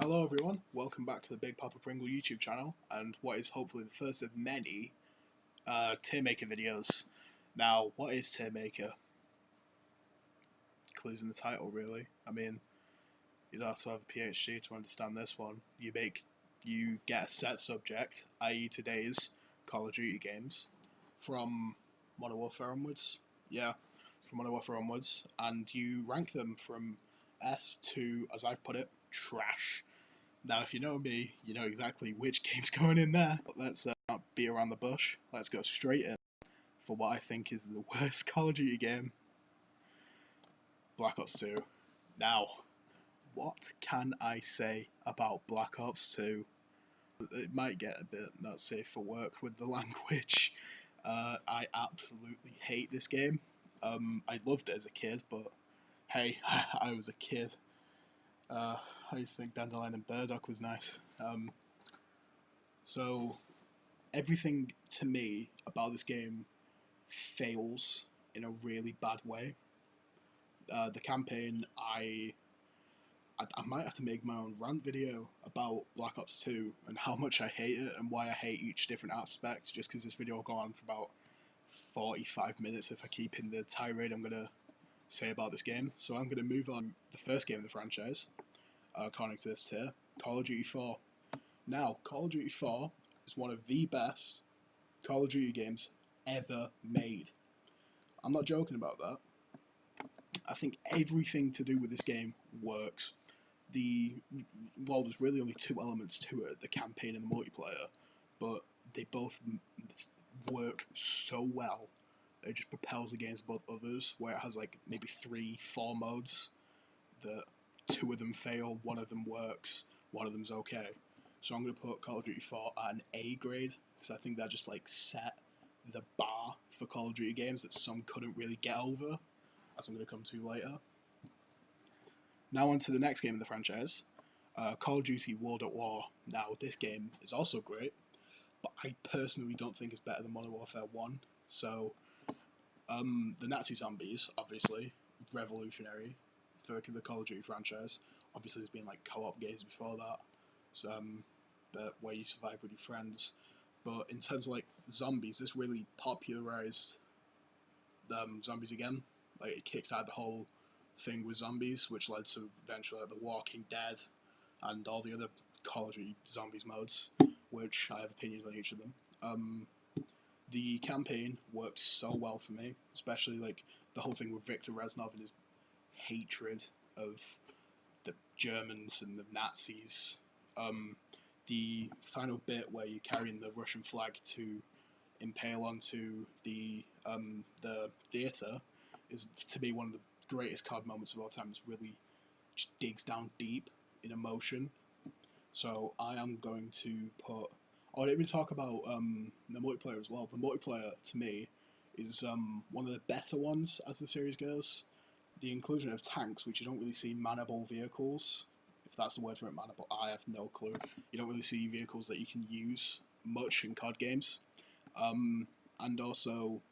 Hello everyone, welcome back to the Big Papa Pringle YouTube channel and what is hopefully the first of many tier maker videos. Now, what is tier maker? Clues in the title really. I mean, you don't have to have a PhD to understand this one. You get a set subject, i.e. today's Call of Duty games, from Modern Warfare onwards. Yeah, from Modern Warfare onwards, and you rank them from S to, as I've put it, trash. Now, if you know me, you know exactly which game's going in there, but let's not be around the bush. Let's go straight in for what I think is the worst Call of Duty game, Black Ops 2. Now, what can I say about Black Ops 2? It might get a bit not safe for work with the language. I absolutely hate this game. I loved it as a kid, but hey, I was a kid. I used to think Dandelion and Burdock was nice. So everything to me about this game fails in a really bad way. The campaign, I might have to make my own rant video about Black Ops 2 and how much I hate it and why I hate each different aspect, just because this video will go on for about 45 minutes if I keep in the tirade I'm going to say about this game. So I'm going to move on the first game of the franchise, according to this tier, Call of Duty 4. Now, Call of Duty 4 is one of the best Call of Duty games ever made. I'm not joking about that. I think everything to do with this game works. Well, there's really only two elements to it, the campaign and the multiplayer, but they both work so well. It just propels the games above others, where it has like maybe 3-4 modes that two of them fail, one of them works, one of them's okay. So I'm going to put Call of Duty 4 at an A grade, because I think that just like set the bar for Call of Duty games that some couldn't really get over, as I'm going to come to later. Now on to the next game in the franchise, Call of Duty World at War. Now this game is also great, but I personally don't think it's better than Modern Warfare 1. So the Nazi zombies, obviously, revolutionary for the Call of Duty franchise. Obviously there's been like co-op games before that, so, where you survive with your friends. But in terms of like zombies, this really popularized zombies again. Like it kicks out the whole thing with zombies, which led to eventually like, The Walking Dead and all the other Call of Duty zombies modes, which I have opinions on each of them. The campaign worked so well for me, especially like the whole thing with Viktor Reznov and his hatred of the Germans and the Nazis. The final bit where you're carrying the Russian flag to impale onto the theatre is, to me, one of the greatest COD moments of all time. It really just digs down deep in emotion. So I am going to put... I didn't even talk about the multiplayer as well. The multiplayer, to me, is one of the better ones as the series goes. The inclusion of tanks, which you don't really see manable vehicles, if that's the word for it, manable, I have no clue. You don't really see vehicles that you can use much in COD games. And also,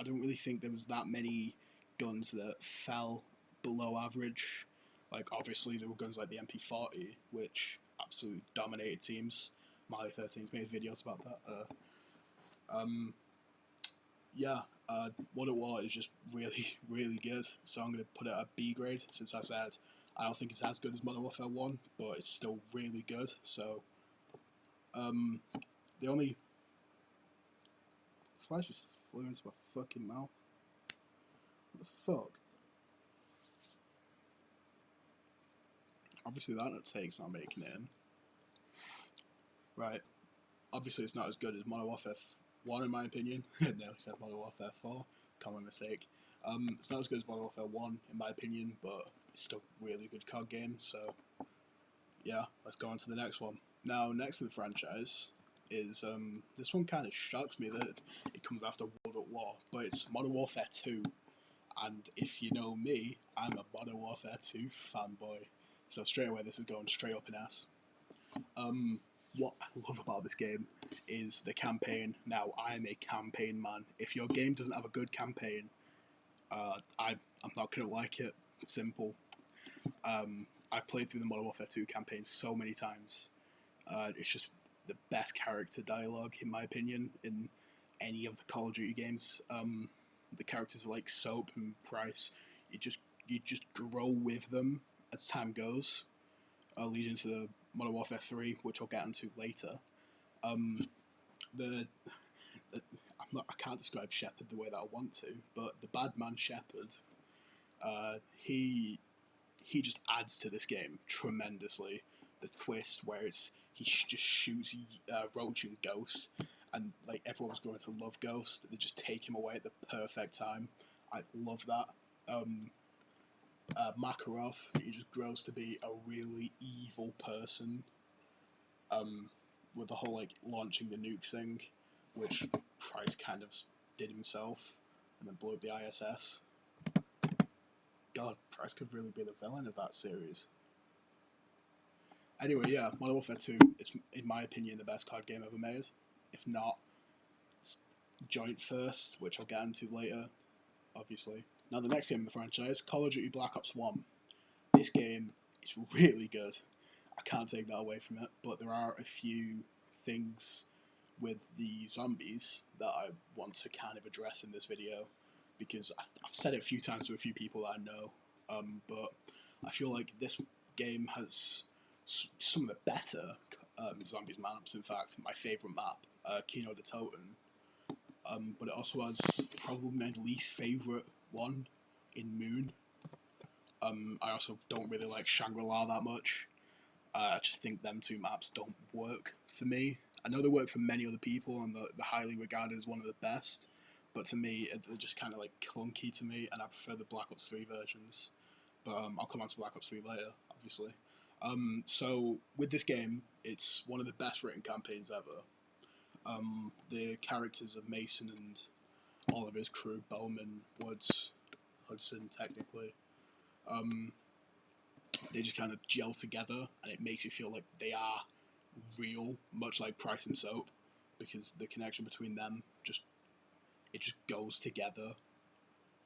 I don't really think there was that many guns that fell below average. Like, obviously, there were guns like the MP40, which absolutely dominated teams. Mali 13's made videos about that. Yeah, World at War is just really, really good. So I'm going to put it at B grade, since I said I don't think it's as good as Modern Warfare 1, but it's still really good. So, the only... Flies just flew into my fucking mouth. What the fuck? Obviously that take's not making it in. Right. Obviously it's not as good as Modern Warfare 1 in my opinion. I nearly said Modern Warfare 4. Common mistake. It's not as good as Modern Warfare 1 in my opinion, but it's still a really good COD game, so yeah, let's go on to the next one. Now, next in the franchise is, this one kind of shocks me that it comes after World at War, but it's Modern Warfare 2. And if you know me, I'm a Modern Warfare 2 fanboy. So straight away, this is going straight up in ass. What I love about this game is the campaign. Now, I am a campaign man. If your game doesn't have a good campaign, I'm not going to like it. Simple. I've played through the Modern Warfare 2 campaign so many times. It's just the best character dialogue, in my opinion, in any of the Call of Duty games. The characters are like Soap and Price. You just grow with them as time goes, leading to the Modern Warfare 3, which I'll get into later. Um, the, I can't describe Shepard the way that I want to, but the bad man Shepard, he just adds to this game tremendously. The twist where he just shoots Roach and Ghost, and like everyone's going to love Ghost, they just take him away at the perfect time. I love that. Makarov, he just grows to be a really evil person. With the whole like launching the nuke thing, which Price kind of did himself, and then blew up the ISS. God, Price could really be the villain of that series. Anyway, yeah, Modern Warfare 2 is, in my opinion, the best card game ever made. If not, it's joint first, which I'll get into later, obviously. Now, the next game in the franchise, Call of Duty Black Ops 1. This game is really good. I can't take that away from it, but there are a few things with the zombies that I want to kind of address in this video, because I've said it a few times to a few people that I know, but I feel like this game has some of the better zombies maps. In fact, my favourite map, Kino de Toten, but it also has probably my least favourite one in Moon. I also don't really like Shangri-La that much. I just think them two maps don't work for me. I know they work for many other people, and they're highly regarded as one of the best, but to me, they're just kind of like clunky to me, and I prefer the Black Ops 3 versions. But I'll come on to Black Ops 3 later, obviously. So with this game, it's one of the best written campaigns ever. The characters of Mason and all of his crew, Bowman, Woods, Hudson, technically, they just kind of gel together, and it makes you feel like they are real, much like Price and Soap, because the connection between them just goes together.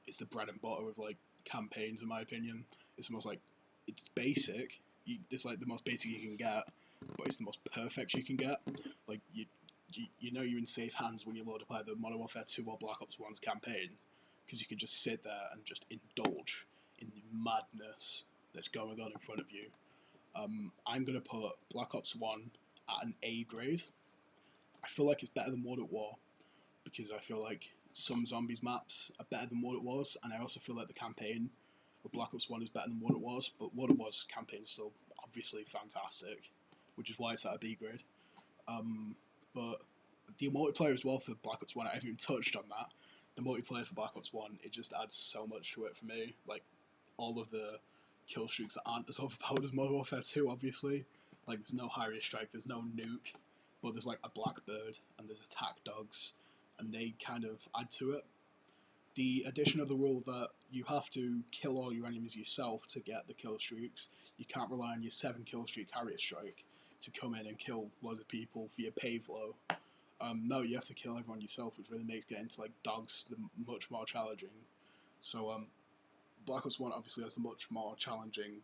It's the bread and butter of like campaigns, in my opinion. It's the most like it's basic. It's like the most basic you can get, but it's the most perfect you can get. Like you know you're in safe hands when you load up either Modern Warfare 2 or Black Ops 1's campaign, because you can just sit there and just indulge in the madness that's going on in front of you. I'm gonna put Black Ops 1 at an A grade. I feel like it's better than World at War, because I feel like some zombies maps are better than what it was, and I also feel like the campaign of Black Ops 1 is better than what it was, but what it was campaign is still obviously fantastic, which is why it's at a B grade. But the multiplayer as well for Black Ops 1, I haven't even touched on that. The multiplayer for Black Ops 1, it just adds so much to it for me. Like, all of the kill streaks that aren't as overpowered as Modern Warfare 2, obviously. Like, there's no high risk strike, there's no nuke, but there's like a blackbird and there's attack dogs, and they kind of add to it. The addition of the rule that you have to kill all your enemies yourself to get the kill streaks. You can't rely on your 7 kill streak Harrier strike to come in and kill loads of people for your pay flow. No, you have to kill everyone yourself, which really makes getting to like dogs much more challenging. So Black Ops 1 obviously has a much more challenging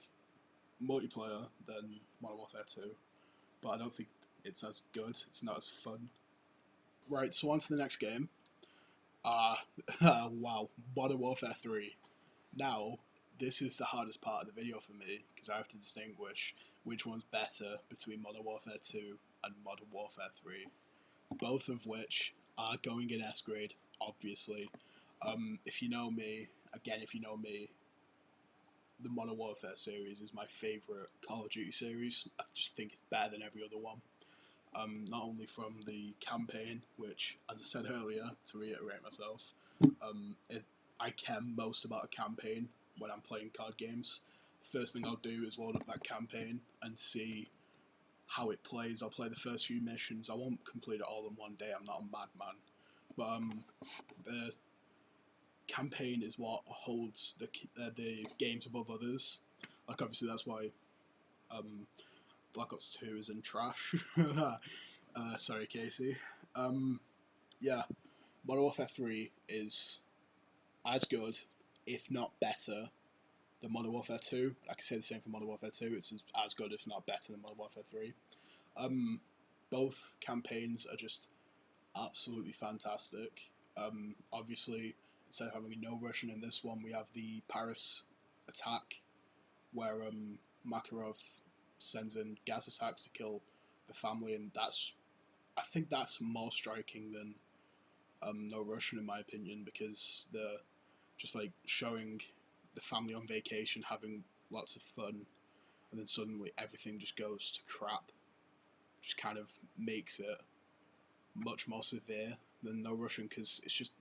multiplayer than Modern Warfare 2, but I don't think it's as good. It's not as fun. Right, so on to the next game. Wow, Modern Warfare 3. Now, this is the hardest part of the video for me, because I have to distinguish which one's better between Modern Warfare 2 and Modern Warfare 3. Both of which are going in S grade, obviously. If you know me, the Modern Warfare series is my favourite Call of Duty series. I just think it's better than every other one. Not only from the campaign, which, as I said earlier, to reiterate myself, I care most about a campaign when I'm playing COD games. First thing I'll do is load up that campaign and see how it plays. I'll play the first few missions. I won't complete it all in one day. I'm not a madman. But the campaign is what holds the games above others. Like, obviously that's why Black Ops 2 isn't trash. Sorry, Casey. Yeah, Modern Warfare 3 is as good, if not better, the Modern Warfare 2. I can say the same for Modern Warfare 2. It's as good, if not better, than Modern Warfare 3. Both campaigns are just absolutely fantastic. Obviously, instead of having a no Russian in this one, we have the Paris attack, where Makarov sends in gas attacks to kill the family, and I think that's more striking than no Russian in my opinion, because they're just like showing the family on vacation having lots of fun, and then suddenly everything just goes to crap. Just kind of makes it much more severe than no Russian, because it's just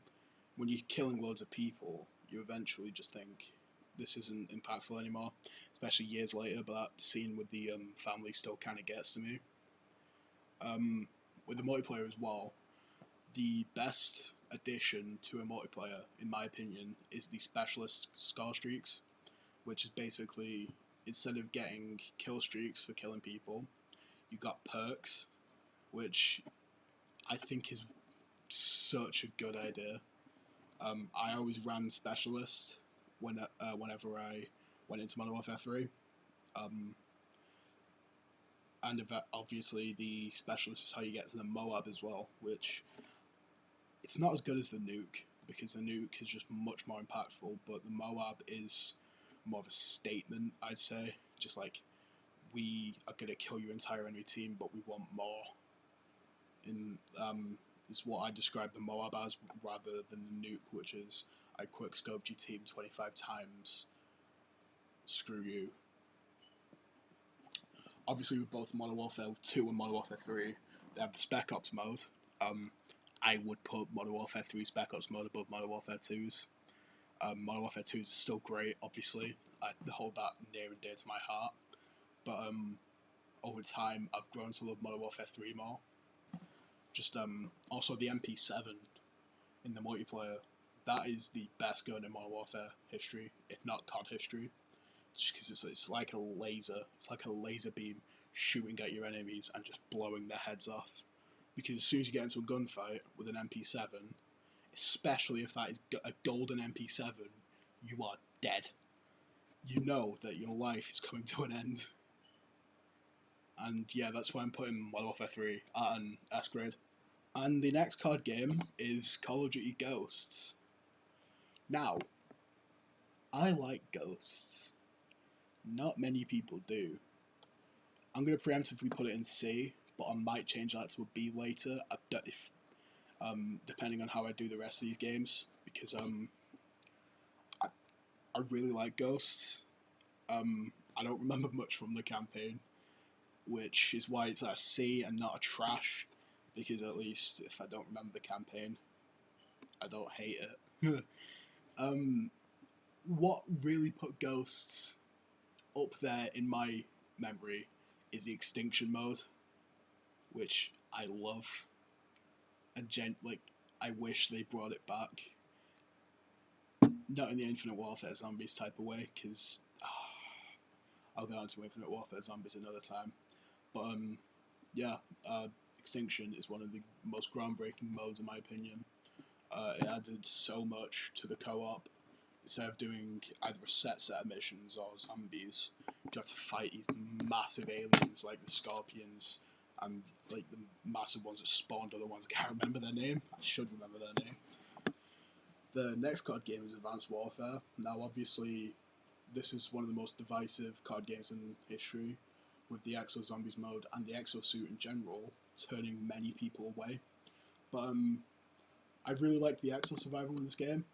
when you're killing loads of people, you eventually just think this isn't impactful anymore, especially years later. But that scene with the family still kind of gets to me. With the multiplayer as well, the best addition to a multiplayer, in my opinion, is the specialist score streaks, which is basically, instead of getting kill streaks for killing people, you got perks, which I think is such a good idea. I always ran specialist whenever I went into Modern Warfare 3. And obviously the specialist is how you get to the Moab as well, which it's not as good as the nuke, because the nuke is just much more impactful, but the Moab is more of a statement, I'd say. Just like, we are going to kill your entire enemy team, but we want more. In is what I describe the Moab as, rather than the nuke, which is, I quick scoped your team 25 times. Screw you. Obviously, with both Modern Warfare 2 and Modern Warfare 3, they have the Spec Ops mode. I would put Modern Warfare 3 Spec Ops mode above Modern Warfare 2's. Modern Warfare 2 is still great, obviously. I hold that near and dear to my heart. But over time, I've grown to love Modern Warfare 3 more. Just also the MP7 in the multiplayer, that is the best gun in Modern Warfare history, if not COD history. Just because it's like a laser. It's like a laser beam shooting at your enemies and just blowing their heads off. Because as soon as you get into a gunfight with an MP7, especially if that is a golden MP7, you are dead. You know that your life is coming to an end. And yeah, that's why I'm putting Modern Warfare 3 at an S grade. And the next COD game is Call of Duty Ghosts. Now, I like Ghosts. Not many people do. I'm going to preemptively put it in C, but I might change that to a B later, depending on how I do the rest of these games, because I really like Ghosts. I don't remember much from the campaign, which is why it's a C and not a trash, because at least if I don't remember the campaign, I don't hate it. What really put Ghosts up there in my memory is the extinction mode, which I love. And I wish they brought it back. Not in the Infinite Warfare Zombies type of way, because I'll go into Infinite Warfare Zombies another time. But yeah, Extinction is one of the most groundbreaking modes in my opinion. It added so much to the co-op. Instead of doing either a set of missions or zombies, you got to fight these massive aliens like the Scorpions, and like the massive ones that spawned other ones. I can't remember their name. I should remember their name. The next COD game is Advanced Warfare. Now, obviously, this is one of the most divisive COD games in history, with the Exo Zombies mode and the Exosuit in general turning many people away. But I really like the Exo Survival in this game.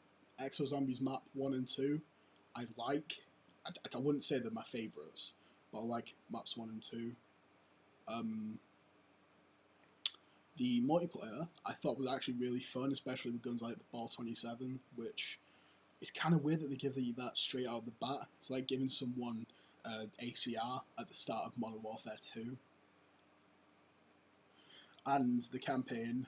Exo Zombies map 1 and 2, I like. I wouldn't say they're my favourites, but I like maps 1 and 2. The multiplayer I thought was actually really fun, especially with guns like the Ball 27, which is kind of weird that they give you that straight out of the bat. It's like giving someone ACR at the start of Modern Warfare 2. And the campaign,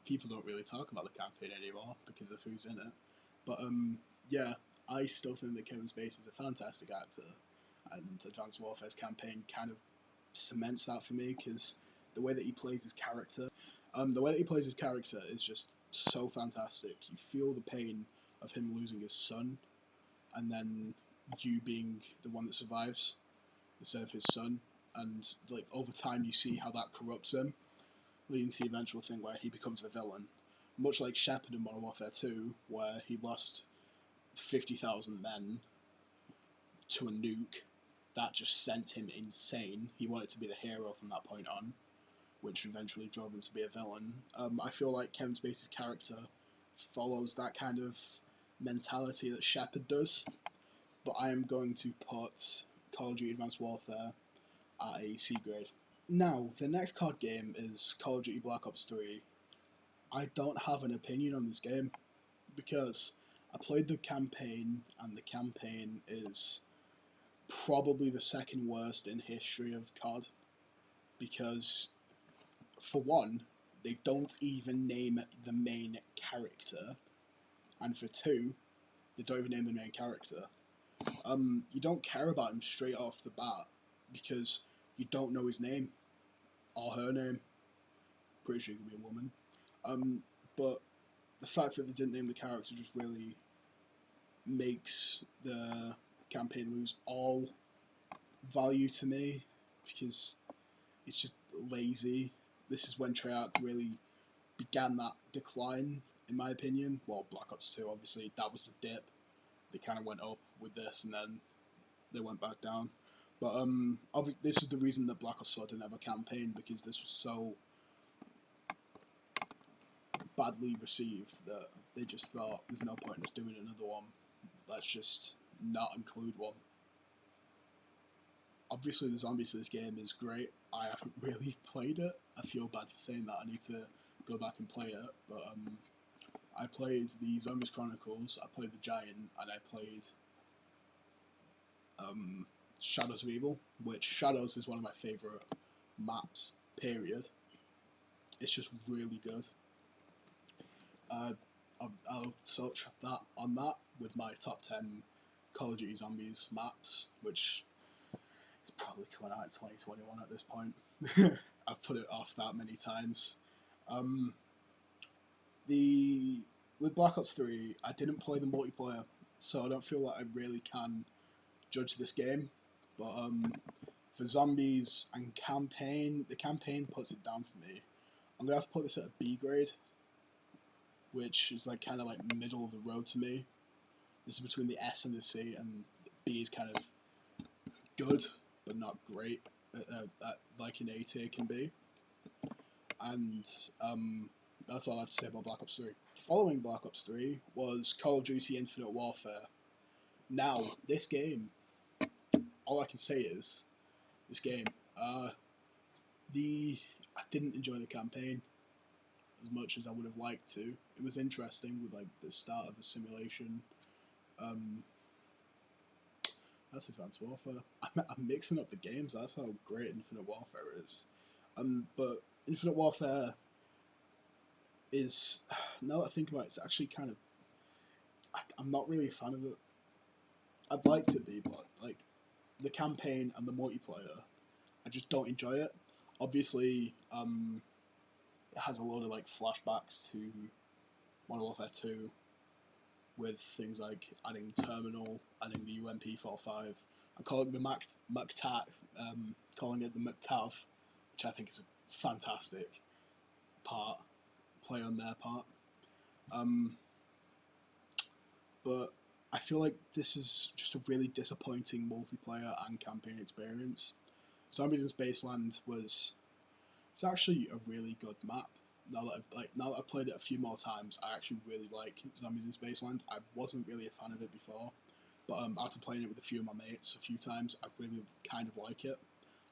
people don't really talk about the campaign anymore because of who's in it. But yeah, I still think that Kevin Spacey is a fantastic actor, and Advanced Warfare's campaign kind of cements that for me, because the way that he plays his character, is just so fantastic. You feel the pain of him losing his son, and then you being the one that survives instead of his son, and like over time you see how that corrupts him, leading to the eventual thing where he becomes the villain. Much like Shepard in Modern Warfare 2, where he lost 50,000 men to a nuke that just sent him insane. He wanted to be the hero from that point on, which eventually drove him to be a villain. I feel like Kevin Spacey's character follows that kind of mentality that Shepard does, but I am going to put Call of Duty Advanced Warfare at a C grade. Now, the next COD game is Call of Duty Black Ops 3. I don't have an opinion on this game because I played the campaign, and the campaign is probably the second worst in history of COD because, for one, they don't even name the main character, and for two, they don't even name the main character. You don't care about him straight off the bat because you don't know his name or her name. Pretty sure it could be a woman. But the fact that they didn't name the character just really makes the campaign lose all value to me because it's just lazy. This is when Treyarch really began that decline, in my opinion. Well, Black Ops 2, obviously, that was the dip. They kind of went up with this, and then they went back down. But this is the reason that Black Ops 4 didn't have a campaign, because this was so badly received that they just thought there's no point in us doing another one. Let's just not include one. Obviously, the zombies of this game is great. I haven't really played it. I feel bad for saying that. I need to go back and play it. But I played the Zombies Chronicles, I played the Giant, and I played Shadows of Evil, which Shadows is one of my favourite maps, period. It's just really good. I'll touch on that with my top 10 Call of Duty Zombies maps, which is probably coming out in 2021 at this point. I've put it off that many times. With Black Ops 3, I didn't play the multiplayer, so I don't feel like I really can judge this game. But for zombies and campaign, the campaign puts it down for me. I'm gonna have to put this at a B grade, which is like kind of like middle of the road to me. This is between the S and the C, and B is kind of good but not great, like an A tier can be. And that's all I have to say about Black Ops 3. Following Black Ops 3 was Call of Duty Infinite Warfare. Now, this game, all I can say is, this game, I didn't enjoy the campaign as much as I would have liked to. It was interesting with like the start of a simulation. That's Advanced Warfare. I'm mixing up the games. That's how great Infinite Warfare is. But Infinite Warfare is, now that I think about it, it's actually kind of, I'm not really a fan of it. I'd like to be, but like the campaign and the multiplayer, I just don't enjoy it. Obviously, it has a load of like flashbacks to Modern Warfare 2 with things like adding Terminal, adding the UMP-45, and calling the MacTav, calling it the MacTav, which I think is a fantastic play on their part. But I feel like this is just a really disappointing multiplayer and campaign experience. Zombies in Spaceland it's actually a really good map. Now that I've played it a few more times, I actually really like Zombies in Spaceland. I wasn't really a fan of it before, but after playing it with a few of my mates a few times, I really kind of like it.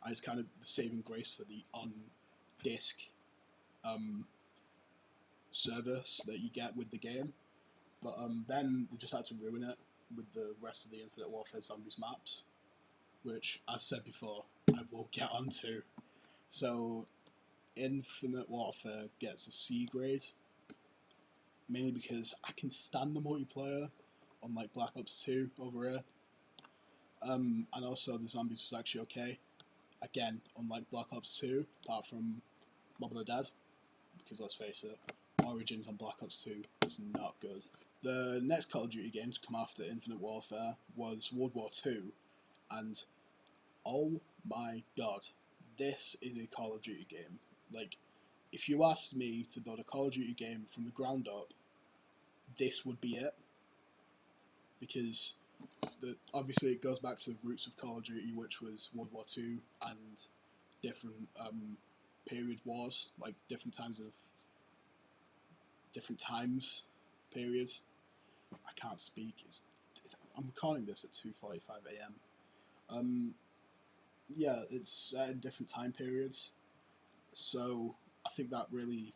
And it's kind of the saving grace for the on-disc service that you get with the game. But then they just had to ruin it with the rest of the Infinite Warfare Zombies maps, which, as said before, I will get onto. So, Infinite Warfare gets a C grade, mainly because I can stand the multiplayer on like Black Ops 2 over here. And also the zombies was actually okay. Again, unlike Black Ops 2, apart from Mob of the Dead, because let's face it, Origins on Black Ops 2 was not good. The next Call of Duty game to come after Infinite Warfare was World War II, and oh my god, this is a Call of Duty game. Like, if you asked me to build a Call of Duty game from the ground up, this would be it. Because obviously it goes back to the roots of Call of Duty, which was World War II and different period wars, like different times, periods. I can't speak. I'm recording this at 2:45 a.m. Yeah, it's set in different time periods, so I think that really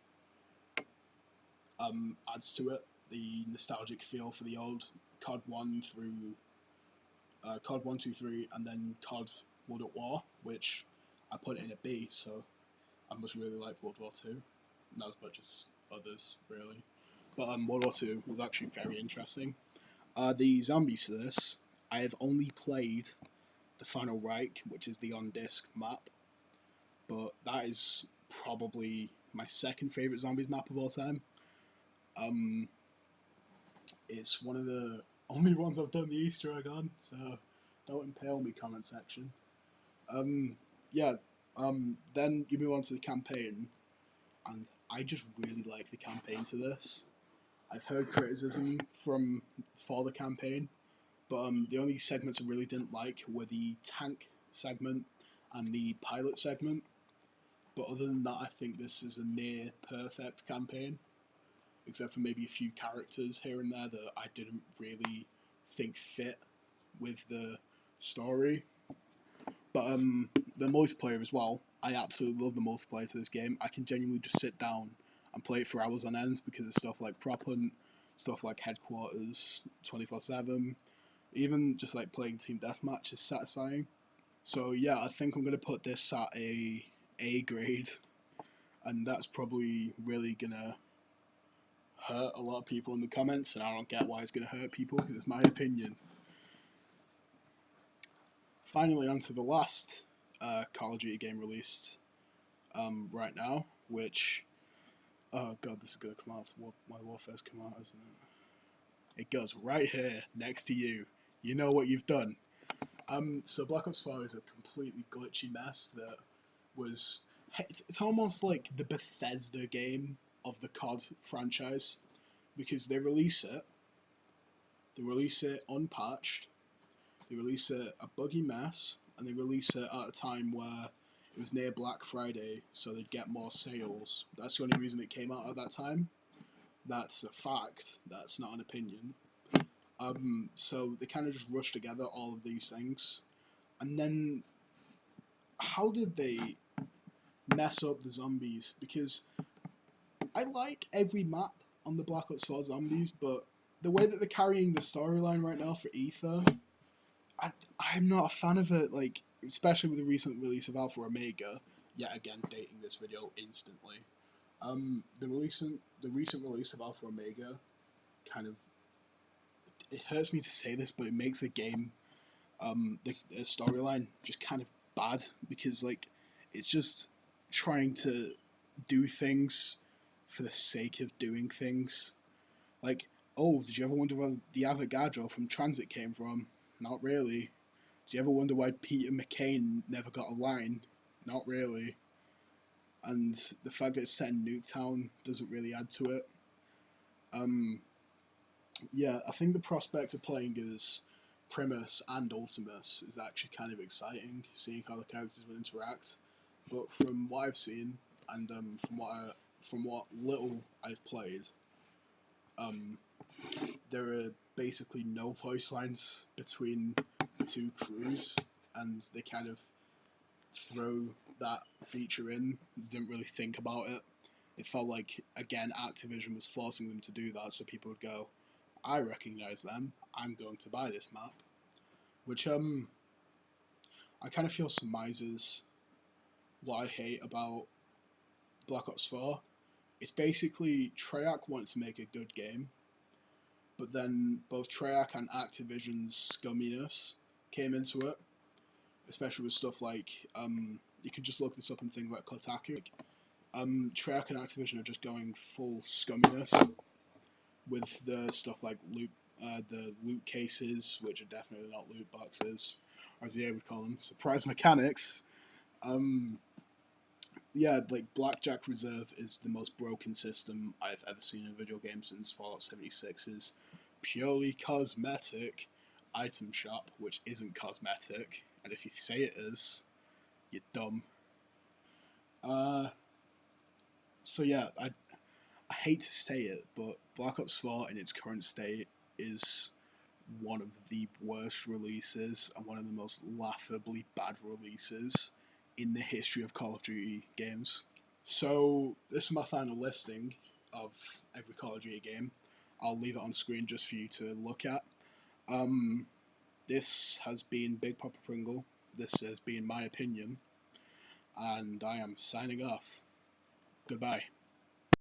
adds to it. The nostalgic feel for the old COD 1 through COD 1, 2, 3, and then COD World at War, which I put in a B, so I must really like World War 2. Not as much as others, really. But World War 2 was actually very interesting. The zombies to this, I have only played the Final Reich, which is the on-disc map, but that is probably my second favourite zombies map of all time. It's one of the only ones I've done the Easter egg on, so don't impale me, comment section. Yeah, then you move on to the campaign, and I just really like the campaign to this. I've heard criticism for the campaign, but the only segments I really didn't like were the tank segment and the pilot segment. But other than that, I think this is a near perfect campaign, except for maybe a few characters here and there that I didn't really think fit with the story. But the multiplayer as well, I absolutely love the multiplayer to this game. I can genuinely just sit down and play it for hours on end because of stuff like Prop Hunt, stuff like Headquarters 24/7, even just like playing Team Deathmatch is satisfying. So yeah, I think I'm gonna put this at a A grade, and that's probably really gonna hurt a lot of people in the comments, and I don't get why it's gonna hurt people because it's my opinion. Finally, on to the last Call of Duty game released right now, which, oh god, this is gonna come out. Modern Warfare's come out, isn't it? It goes right here next to you. You know what you've done. So Black Ops 4 is a completely glitchy mess that was. It's almost like the Bethesda game of the COD franchise because they release it unpatched, they release it a buggy mess, and they release it at a time where it was near Black Friday, so they'd get more sales. That's the only reason it came out at that time. That's a fact. That's not an opinion. So they kind of just rushed together all of these things, and then how did they mess up the zombies? Because I like every map on the Black Ops 4 zombies, but the way that they're carrying the storyline right now for Ether, I'm not a fan of it. Like, especially with the recent release of Alpha Omega. Yet again, dating this video instantly. The recent release of Alpha Omega kind of, it hurts me to say this, but it makes the game the storyline just kind of bad because like it's just trying to do things for the sake of doing things. Like, oh, did you ever wonder where the Avogadro from Transit came from? Not really. Did you ever wonder why Peter McCain never got a line? Not really. And the fact that it's set in Nuketown doesn't really add to it. Um, yeah, I think the prospect of playing as Primus and Ultimus is actually kind of exciting, seeing how the characters will interact. But from what I've seen and from what little I've played, um, there are basically no voice lines between the two crews, and they kind of throw that feature in. Didn't really think about it. It felt like again Activision was forcing them to do that, so people would go, "I recognize them. I'm going to buy this map," which I kind of feel surmises what I hate about Black Ops 4. It's basically Treyarch wanted to make a good game, but then both Treyarch and Activision's scumminess came into it, especially with stuff like you could just look this up in things like Kotaku. Treyarch and Activision are just going full scumminess. with the stuff like the loot cases, which are definitely not loot boxes, or as EA would call them, surprise mechanics. Um, yeah, like Blackjack Reserve is the most broken system I've ever seen in a video game since Fallout 76's purely cosmetic item shop, which isn't cosmetic, and if you say it is, you're dumb. Uh, so yeah, I hate to say it, but Black Ops 4 in its current state is one of the worst releases and one of the most laughably bad releases in the history of Call of Duty games. So this is my final listing of every Call of Duty game. I'll leave it on screen just for you to look at. Um, this has been Big Papa Pringle. This has been my opinion, and I am signing off. Goodbye.